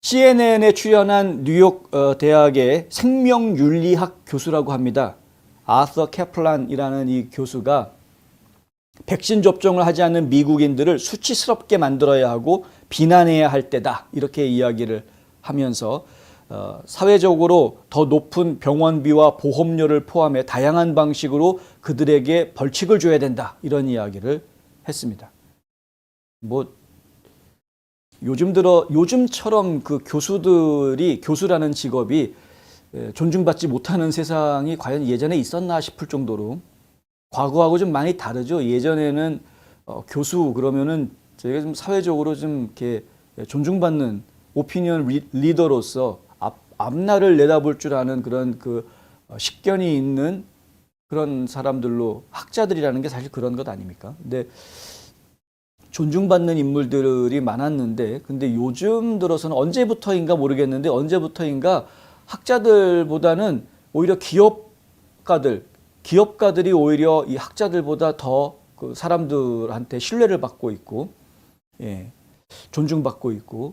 CNN에 출연한 뉴욕 대학의 생명윤리학 교수라고 합니다. 아서 캐플란이라는 이 교수가 백신 접종을 하지 않는 미국인들을 수치스럽게 만들어야 하고 비난해야 할 때다, 이렇게 이야기를 하면서 사회적으로 더 높은 병원비와 보험료를 포함해 다양한 방식으로 그들에게 벌칙을 줘야 된다, 이런 이야기를 했습니다. 요즘처럼 그 교수라는 직업이 존중받지 못하는 세상이 과연 예전에 있었나 싶을 정도로 과거하고 좀 많이 다르죠. 예전에는 교수 그러면은 저희가 좀 사회적으로 좀 이렇게 존중받는 오피니언 리더로서 앞날을 내다볼 줄 아는 그런 그 식견이 있는 그런 사람들로, 학자들이라는 게 사실 그런 것 아닙니까? 근데 존중받는 인물들이 많았는데, 근데 요즘 들어서는 언제부터인가 모르겠는데, 언제부터인가 학자들보다는 오히려 기업가들이 오히려 이 학자들보다 더 그 사람들한테 신뢰를 받고 있고, 존중받고 있고,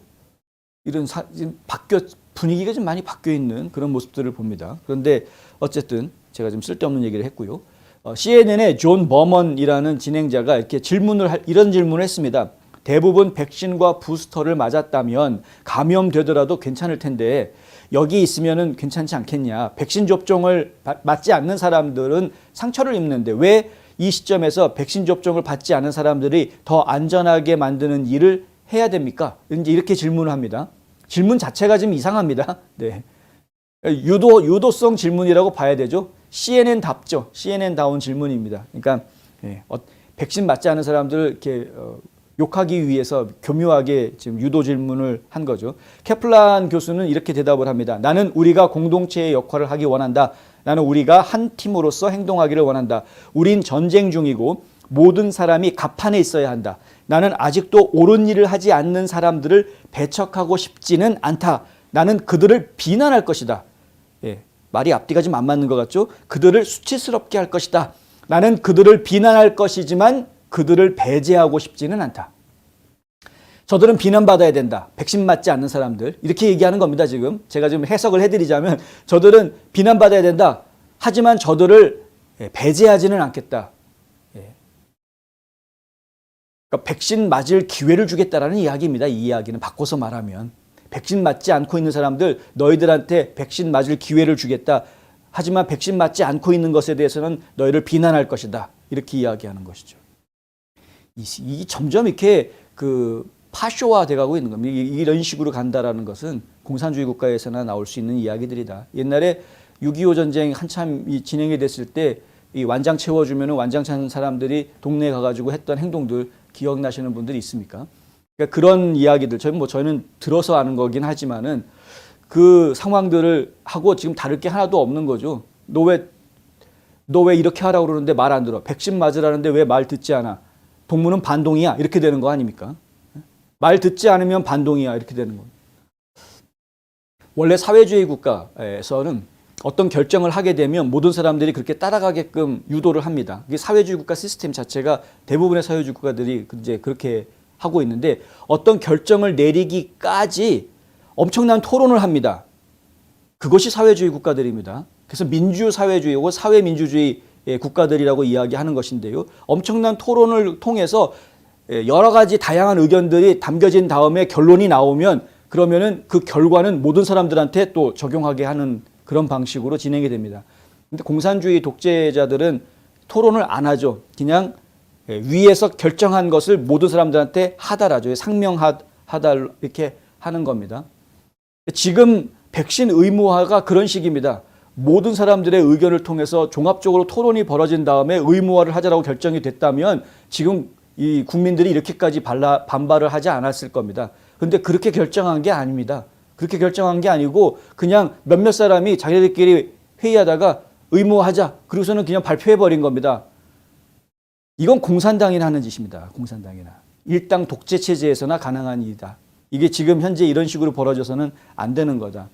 이런 분위기가 좀 많이 바뀌어 있는 그런 모습들을 봅니다. 그런데 어쨌든 제가 좀 쓸데없는 얘기를 했고요. CNN의 존 버먼이라는 진행자가 이런 질문을 했습니다. 대부분 백신과 부스터를 맞았다면 감염되더라도 괜찮을 텐데 여기 있으면은 괜찮지 않겠냐. 백신 접종을 맞지 않는 사람들은 상처를 입는데 왜 이 시점에서 백신 접종을 받지 않은 사람들이 더 안전하게 만드는 일을 해야 됩니까? 이제 이렇게 질문을 합니다. 질문 자체가 좀 이상합니다. 네. 유도성 질문이라고 봐야 되죠. CNN답죠. CNN다운 질문입니다. 그러니까 백신 맞지 않은 사람들을 이렇게 욕하기 위해서 교묘하게 지금 유도 질문을 한 거죠. 캐플란 교수는 이렇게 대답을 합니다. 나는 우리가 공동체의 역할을 하기 원한다. 나는 우리가 한 팀으로서 행동하기를 원한다. 우린 전쟁 중이고 모든 사람이 갑판에 있어야 한다. 나는 아직도 옳은 일을 하지 않는 사람들을 배척하고 싶지는 않다. 나는 그들을 비난할 것이다. 말이 앞뒤가 좀 안 맞는 것 같죠? 그들을 수치스럽게 할 것이다. 나는 그들을 비난할 것이지만 그들을 배제하고 싶지는 않다. 저들은 비난받아야 된다. 백신 맞지 않는 사람들. 이렇게 얘기하는 겁니다, 지금. 제가 지금 해석을 해드리자면 저들은 비난받아야 된다. 하지만 저들을 배제하지는 않겠다. 그러니까 백신 맞을 기회를 주겠다라는 이야기입니다. 이 이야기는 바꿔서 말하면. 백신 맞지 않고 있는 사람들, 너희들한테 백신 맞을 기회를 주겠다. 하지만 백신 맞지 않고 있는 것에 대해서는 너희를 비난할 것이다. 이렇게 이야기하는 것이죠. 이 점점 이렇게 파쇼화 돼가고 있는 겁니다. 이런 식으로 간다라는 것은 공산주의 국가에서나 나올 수 있는 이야기들이다. 옛날에 6.25 전쟁 한참 진행이 됐을 때 이 완장 채워주면 완장 찬 사람들이 동네에 가가지고 했던 행동들 기억나시는 분들이 있습니까? 그러니까 그런 이야기들, 저희는 들어서 아는 거긴 하지만은 그 상황들을 하고 지금 다를 게 하나도 없는 거죠. 너 왜 이렇게 하라고 그러는데 말 안 들어? 백신 맞으라는데 왜 말 듣지 않아? 동무는 반동이야. 이렇게 되는 거 아닙니까? 말 듣지 않으면 반동이야. 이렇게 되는 겁니다. 원래 사회주의 국가에서는 어떤 결정을 하게 되면 모든 사람들이 그렇게 따라가게끔 유도를 합니다. 이게 사회주의 국가 시스템 자체가 대부분의 사회주의 국가들이 이제 그렇게 하고 있는데 어떤 결정을 내리기까지 엄청난 토론을 합니다. 그것이 사회주의 국가들입니다. 그래서 민주사회주의 혹은 사회민주주의 국가들이라고 이야기하는 것인데요. 엄청난 토론을 통해서 여러 가지 다양한 의견들이 담겨진 다음에 결론이 나오면 그러면은 그 결과는 모든 사람들한테 또 적용하게 하는 그런 방식으로 진행이 됩니다. 근데 공산주의 독재자들은 토론을 안 하죠. 그냥 위에서 결정한 것을 모든 사람들한테 하달하죠. 상명하달 이렇게 하는 겁니다. 지금 백신 의무화가 그런 식입니다. 모든 사람들의 의견을 통해서 종합적으로 토론이 벌어진 다음에 의무화를 하자라고 결정이 됐다면 지금 이 국민들이 이렇게까지 반발을 하지 않았을 겁니다. 그런데 그렇게 결정한 게 아닙니다. 그렇게 결정한 게 아니고 그냥 몇몇 사람이 자기들끼리 회의하다가 의무화하자. 그러고서는 그냥 발표해버린 겁니다. 이건 공산당이나 하는 짓입니다. 공산당이나. 일당 독재 체제에서나 가능한 일이다. 이게 지금 현재 이런 식으로 벌어져서는 안 되는 거다.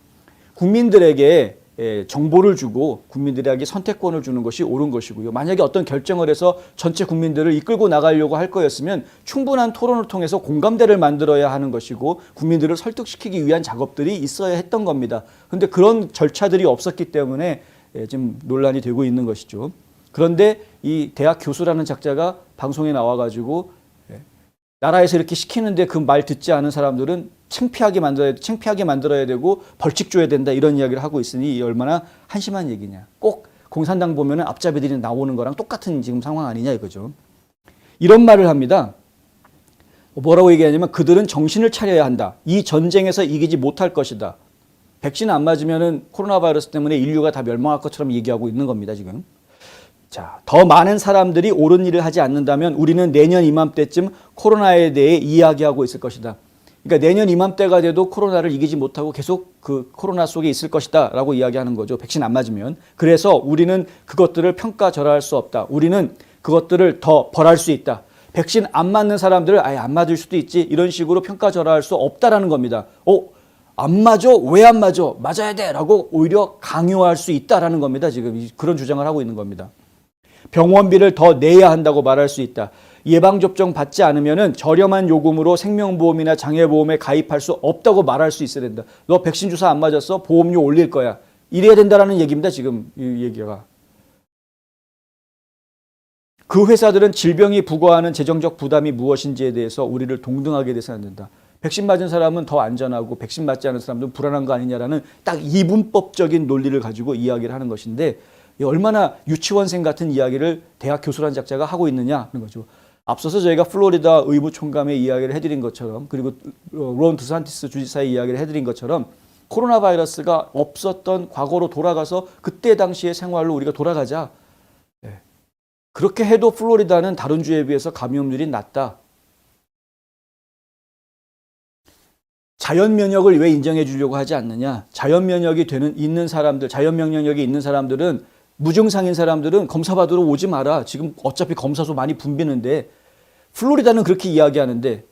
국민들에게 정보를 주고 국민들에게 선택권을 주는 것이 옳은 것이고요. 만약에 어떤 결정을 해서 전체 국민들을 이끌고 나가려고 할 거였으면 충분한 토론을 통해서 공감대를 만들어야 하는 것이고 국민들을 설득시키기 위한 작업들이 있어야 했던 겁니다. 그런데 그런 절차들이 없었기 때문에 지금 논란이 되고 있는 것이죠. 그런데 이 대학 교수라는 작자가 방송에 나와가지고 나라에서 이렇게 시키는데 그 말 듣지 않은 사람들은 창피하게 만들어야 되고 벌칙 줘야 된다 이런 이야기를 하고 있으니 이 얼마나 한심한 얘기냐. 꼭 공산당 보면은 앞잡이들이 나오는 거랑 똑같은 지금 상황 아니냐 이거죠. 이런 말을 합니다. 뭐라고 얘기하냐면 그들은 정신을 차려야 한다. 이 전쟁에서 이기지 못할 것이다. 백신 안 맞으면은 코로나 바이러스 때문에 인류가 다 멸망할 것처럼 얘기하고 있는 겁니다, 지금. 자, 더 많은 사람들이 옳은 일을 하지 않는다면 우리는 내년 이맘때쯤 코로나에 대해 이야기하고 있을 것이다. 그러니까 내년 이맘때가 돼도 코로나를 이기지 못하고 계속 그 코로나 속에 있을 것이다 라고 이야기하는 거죠. 백신 안 맞으면. 그래서 우리는 그것들을 평가절하할 수 없다. 우리는 그것들을 더 벌할 수 있다. 백신 안 맞는 사람들을 아예 안 맞을 수도 있지. 이런 식으로 평가절하할 수 없다라는 겁니다. 안 맞아? 왜 안 맞아? 맞아야 돼! 라고 오히려 강요할 수 있다라는 겁니다. 지금 그런 주장을 하고 있는 겁니다. 병원비를 더 내야 한다고 말할 수 있다. 예방접종 받지 않으면 저렴한 요금으로 생명보험이나 장애보험에 가입할 수 없다고 말할 수 있어야 된다. 너 백신 주사 안 맞았어? 보험료 올릴 거야. 이래야 된다는 얘기입니다. 지금 이 얘기가. 그 회사들은 질병이 부과하는 재정적 부담이 무엇인지에 대해서 우리를 동등하게 돼서 안 된다. 백신 맞은 사람은 더 안전하고 백신 맞지 않은 사람들은 불안한 거 아니냐라는 딱 이분법적인 논리를 가지고 이야기를 하는 것인데 얼마나 유치원생 같은 이야기를 대학 교수라는 작자가 하고 있느냐 하는 거죠. 앞서서 저희가 플로리다 의무 총감의 이야기를 해드린 것처럼 그리고 론 드산티스 주지사의 이야기를 해드린 것처럼 코로나 바이러스가 없었던 과거로 돌아가서 그때 당시의 생활로 우리가 돌아가자. 그렇게 해도 플로리다는 다른 주에 비해서 감염률이 낮다. 자연 면역을 왜 인정해 주려고 하지 않느냐. 자연 면역이 있는 사람들, 자연 면역력이 있는 사람들은 무증상인 사람들은 검사 받으러 오지 마라. 지금 어차피 검사소 많이 붐비는데 플로리다는 그렇게 이야기하는데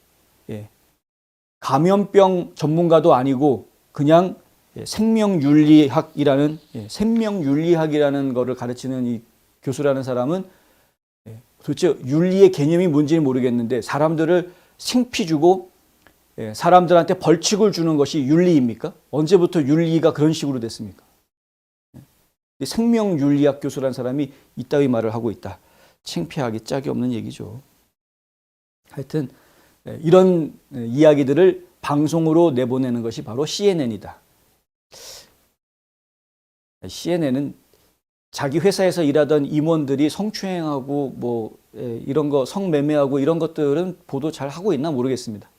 감염병 전문가도 아니고 그냥 생명윤리학이라는 거를 가르치는 이 교수라는 사람은 도대체 윤리의 개념이 뭔지는 모르겠는데 사람들을 생피 주고 사람들한테 벌칙을 주는 것이 윤리입니까? 언제부터 윤리가 그런 식으로 됐습니까? 생명윤리학 교수라는 사람이 이따위 말을 하고 있다. 창피하기 짝이 없는 얘기죠. 하여튼 이런 이야기들을 방송으로 내보내는 것이 바로 CNN이다. CNN은 자기 회사에서 일하던 임원들이 성추행하고 이런 거 성매매하고 이런 것들은 보도 잘 하고 있나 모르겠습니다.